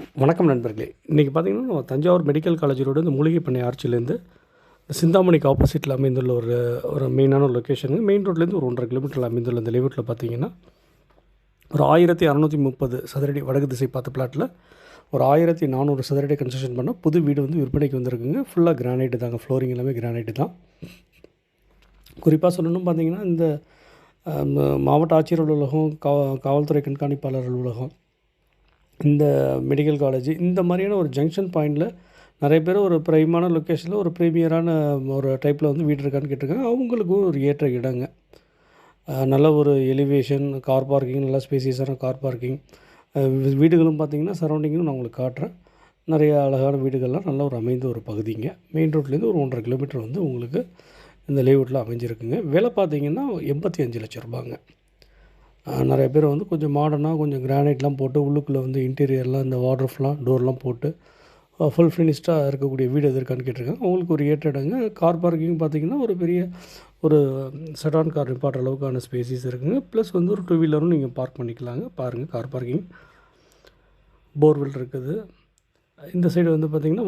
வணக்கம் நண்பர்களே. இன்றைக்கி பார்த்திங்கன்னா நம்ம தஞ்சாவூர் மெடிக்கல் காலேஜ் ரோடு இந்த மூலிகை பண்ணை ஆர்ச்சிலேருந்து சிந்தாமணிக்கு ஆப்போசிட்டில் அமைந்துள்ள ஒரு மெயினான லொக்கேஷனுங்க. மெயின் ரோட்லேருந்து ஒரு 1.5 கிலோமீட்டரில் அமைந்துள்ள இந்த லேஅவுட்டில் பார்த்திங்கன்னா ஒரு 1630 சதுரடி வடக்கு திசை பார்த்த பிளாட்டில் ஒரு 1400 சதுரடி கன்ஸ்ட்ரக்ஷன் பண்ண புது வீடு வந்து விற்பனைக்கு வந்திருக்குங்க. ஃபுல்லாக கிரானைட்டு தாங்க. ஃப்ளோரிங் எல்லாமே கிரானைட்டு தான். குறிப்பாக சொல்லணும் பார்த்திங்கன்னா இந்த மாவட்ட ஆட்சியர் அலுவலகம், காவல்துறை கண்காணிப்பாளர் அலுவலகம், இந்த மெடிக்கல் காலேஜ் இந்த மாதிரியான ஒரு ஜங்ஷன் பாயிண்டில் நிறைய பேர் ஒரு ப்ரைமான லொக்கேஷனில் ஒரு ப்ரீமியரான ஒரு டைப்பில் வந்து வீடு இருக்கான்னு கேட்டிருக்காங்க. அவங்களுக்கும் ஒரு ஏற்ற இடங்க. நல்ல ஒரு எலிவேஷன், கார் பார்க்கிங், நல்லா ஸ்பேசியஸான கார் பார்க்கிங், வீடுகளும் பார்த்திங்கன்னா சரௌண்டிங்கும் நான் உங்களுக்கு காட்டுறேன். நிறைய அழகான வீடுகள்லாம் நல்ல ஒரு அமைந்த ஒரு பகுதிங்க. மெயின் ரோட்லேருந்து ஒரு 1.5 கிலோமீட்டர் வந்து உங்களுக்கு இந்த லேஅவுட்டில் அமைஞ்சிருக்குங்க. விலை பார்த்திங்கன்னா 85 லட்சம் ரூபாங்க. நிறைய பேர் வந்து கொஞ்சம் மாடர்னாக கொஞ்சம் கிரானைட்லாம் போட்டு உள்ளுக்குள்ளே வந்து இன்டீரியர்லாம் இந்த வார்ட்ரோப்லாம் டோர்லாம் போட்டு ஃபுல் ஃபினிஷ்டாக இருக்கக்கூடிய வீடு எது இருக்கான்னு கேட்டிருக்காங்க. அவங்களுக்கு ஒரு ஏற்ற இடங்க. கார் பார்க்கிங் பார்த்திங்கன்னா ஒரு பெரிய ஒரு செடான் கார் நிப்பாட்டுற அளவுக்கான ஸ்பேசிஸ் இருக்குங்க. ப்ளஸ் வந்து ஒரு 2 வீலரும் நீங்கள் பார்க் பண்ணிக்கலாங்க. பாருங்கள், கார் பார்க்கிங், போர்வெல் இருக்குது. இந்த சைடு வந்து பார்த்திங்கன்னா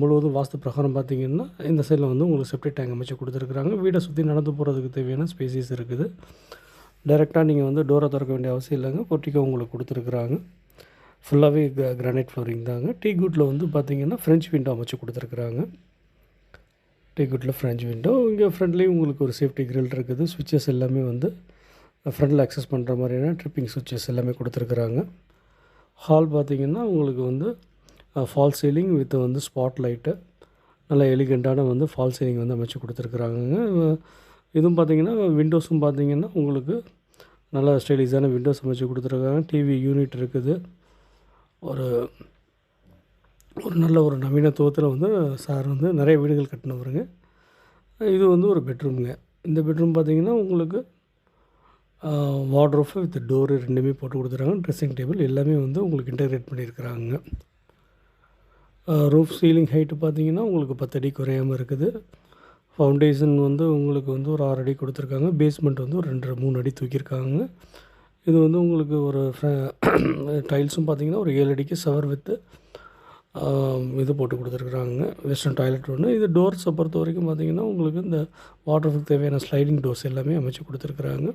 முழுவதும் வாஸ்து பிரகாரம் பார்த்திங்கன்னா இந்த சைடில் வந்து உங்களுக்கு செப்டிக் டேங்க் அமைச்சு கொடுத்துருக்குறாங்க. வீடை சுற்றி நடந்து போகிறதுக்கு தேவையான ஸ்பேசிஸ் இருக்குது. டைரெக்டாக நீங்கள் வந்து டோரை திறக்க வேண்டிய அவசியம் இல்லைங்க. பொட்டிக்கோ உங்களுக்கு கொடுத்துருக்குறாங்க. ஃபுல்லாகவே கிரானைட் ஃப்ளோரிங் தாங்க. டீ குட்டில் வந்து பார்த்திங்கன்னா ஃப்ரெஞ்ச் விண்டோ அமைச்சு கொடுத்துருக்குறாங்க. டீ குட்டில் ஃப்ரெஞ்ச் விண்டோ. இங்கே ஃப்ரண்ட்லேயும் உங்களுக்கு ஒரு சேஃப்டி கிரில் இருக்குது. சுவிட்சஸ் எல்லாமே வந்து ஃப்ரண்டில் அக்சஸ் பண்ணுற மாதிரியான ட்ரிப்பிங் சுவிட்சஸ் எல்லாமே கொடுத்துருக்குறாங்க. ஹால் பார்த்திங்கன்னா உங்களுக்கு வந்து ஃபால் சீலிங் வித் வந்து ஸ்பாட் லைட்டு, நல்ல எலிகெண்ட்டான வந்து ஃபால் சீலிங் வந்து அமைச்சு கொடுத்துருக்குறாங்க. இதுவும் பார்த்திங்கன்னா விண்டோஸும் பார்த்திங்கன்னா உங்களுக்கு நல்லா ஸ்டைலிஷான விண்டோஸ் அமைச்சு கொடுத்துருக்காங்க. டிவி யூனிட் இருக்குது. ஒரு நல்ல ஒரு நவீனத்துவத்தில் வந்து சார் வந்து நிறைய வீடுகள் கட்டினவருங்க. இது வந்து ஒரு பெட்ரூம்ங்க. இந்த பெட்ரூம் பார்த்திங்கன்னா உங்களுக்கு வார்ட்ரோப் வித் டோரு ரெண்டுமே போட்டு கொடுத்துருக்காங்க. ட்ரெஸ்ஸிங் டேபிள் எல்லாமே வந்து உங்களுக்கு இன்டெகிரேட் பண்ணியிருக்கிறாங்க. ரூஃப் சீலிங் ஹைட்டு பார்த்திங்கன்னா உங்களுக்கு 10 அடி குறையாமல் இருக்குது. ஃபவுண்டேஷன் வந்து உங்களுக்கு வந்து ஒரு 6 அடி கொடுத்துருக்காங்க. பேஸ்மெண்ட் வந்து ஒரு 2-3 அடி தூக்கியிருக்காங்க. இது வந்து உங்களுக்கு ஒரு டைல்ஸும் பார்த்திங்கன்னா ஒரு 7 அடிக்கு ஷவர் வித்து இது போட்டு கொடுத்துருக்குறாங்க. வெஸ்டர்ன் டாய்லெட் ஒன்று. இது டோர்ஸை பொறுத்த வரைக்கும் பார்த்திங்கன்னா உங்களுக்கு இந்த வாட்டருக்கு தேவையான ஸ்லைடிங் டோர்ஸ் எல்லாமே அமைச்சு கொடுத்துருக்குறாங்க.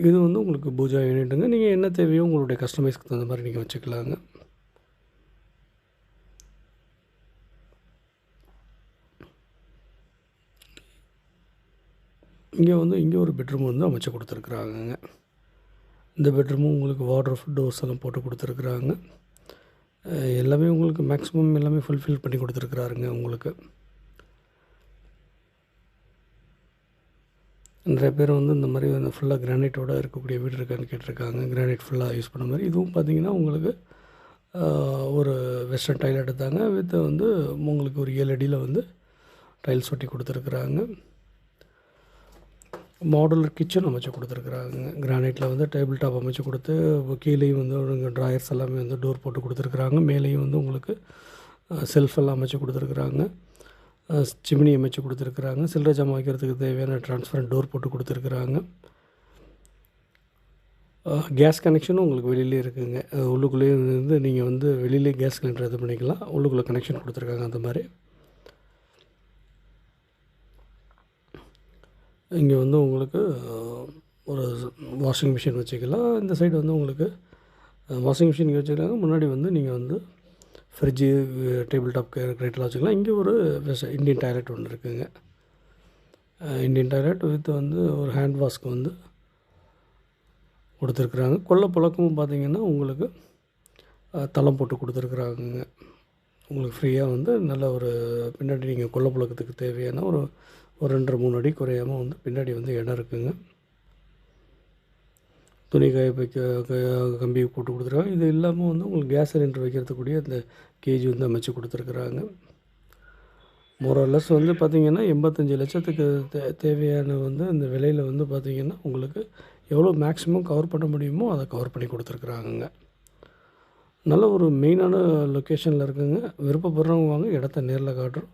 இது வந்து உங்களுக்கு பூஜா யூனிட்டுங்க. நீங்கள் என்ன தேவையோ உங்களுடைய கஸ்டமைஸ்க்கு தகுந்த மாதிரி நீங்கள் வச்சுக்கலாங்க. இங்கே ஒரு பெட்ரூம் வந்து அமைச்சு கொடுத்துருக்குறாங்கங்க. இந்த பெட்ரூமும் உங்களுக்கு வார்ட்ரோப் டோர்ஸ் எல்லாம் போட்டு கொடுத்துருக்குறாங்க. எல்லாமே உங்களுக்கு மேக்ஸிமம் எல்லாமே ஃபுல்ஃபில் பண்ணி கொடுத்துருக்குறாருங்க. உங்களுக்கு நிறைய பேர் வந்து இந்த மாதிரி வந்து ஃபுல்லாக கிரானைட்டோடு இருக்கக்கூடிய வீடு இருக்கான்னு கேட்டிருக்காங்க. கிரானைட் ஃபுல்லாக யூஸ் பண்ண மாதிரி. இதுவும் பார்த்திங்கன்னா உங்களுக்கு ஒரு வெஸ்டர்ன் டைல் எடுத்தாங்க. வித் வந்து உங்களுக்கு ஒரு 7 அடியில் வந்து டைல்ஸ் ஒட்டி கொடுத்துருக்குறாங்க. மாடுலர் கிச்சன் அமைச்சு கொடுத்துருக்குறாங்க. கிரானைட்டில் வந்து டேபிள் டாப் அமைச்சு கொடுத்து கீழேயும் வந்து ட்ராயர்ஸ் எல்லாமே வந்து டோர் போட்டு கொடுத்துருக்குறாங்க. மேலேயும் வந்து உங்களுக்கு செல்ஃப் எல்லாம் அமைச்சு கொடுத்துருக்குறாங்க. சிமினி அமைச்சு கொடுத்துருக்குறாங்க. சில்லறை ஜாமான் வைக்கிறதுக்கு தேவையான ட்ரான்ஸ்பரண்ட் டோர் போட்டு கொடுத்துருக்குறாங்க. கேஸ் கனெக்ஷனும் உங்களுக்கு வெளியிலே இருக்குதுங்க. உள்ளுக்குள்ளேயே வந்து நீங்கள் வந்து வெளியிலே கேஸ் சிலிண்டர் இது பண்ணிக்கலாம். உள்ளுக்குள்ளே கனெக்ஷன் கொடுத்துருக்காங்க. அந்த மாதிரி இங்கே வந்து உங்களுக்கு ஒரு வாஷிங் மிஷின் வச்சுக்கலாம். இந்த சைடு வந்து உங்களுக்கு வாஷிங் மிஷின் இங்கே வச்சுக்கலாங்க. முன்னாடி வந்து நீங்கள் வந்து ஃப்ரிட்ஜு, டேபிள் டாப் கிரேட்டெலாம் வச்சுக்கலாம். இங்கே ஒரு இண்டியன் டாய்லெட் ஒன்று இருக்குதுங்க. இண்டியன் டாய்லெட் வித் வந்து ஒரு ஹேண்ட் வாஷ்க்கு வந்து கொடுத்துருக்குறாங்க. கொல்லை புழக்கமும் பார்த்திங்கன்னா உங்களுக்கு தளம் போட்டு கொடுத்துருக்குறாங்க. உங்களுக்கு ஃப்ரீயாக வந்து நல்ல ஒரு பின்னாடி நீங்கள் கொல்லை புழக்கத்துக்கு தேவையான ஒரு 2-3 அடி குறையாமல் வந்து பின்னாடி வந்து இடம் இருக்குதுங்க. துணி காய வைக்க கம்பி போட்டு கொடுத்துருக்காங்க. இது இல்லாமல் வந்து உங்களுக்கு கேஸ் சிலிண்டர் வைக்கிறதுக்கூடிய அந்த கேஜி வந்து அமைச்சு கொடுத்துருக்குறாங்க. மோரலஸ் வந்து பார்த்திங்கன்னா 85 லட்சத்துக்கு தேவையான வந்து அந்த விலையில் வந்து பார்த்திங்கன்னா உங்களுக்கு எவ்வளோ மேக்ஸிமம் கவர் பண்ண முடியுமோ அதை கவர் பண்ணி கொடுத்துருக்குறாங்க. நல்ல ஒரு மெயினான லொக்கேஷனில் இருக்குங்க. விருப்பப்படுறவங்க வாங்க, இடத்த நேரில் காட்டுறோம்.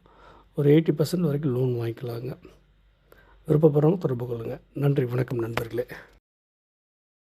ஒரு 80% வரைக்கும் லோன் வாங்கிக்கலாங்க. விருப்பப்படுறவங்க தொடர்பு கொள்ளுங்கள். நன்றி, வணக்கம் நண்பர்களே.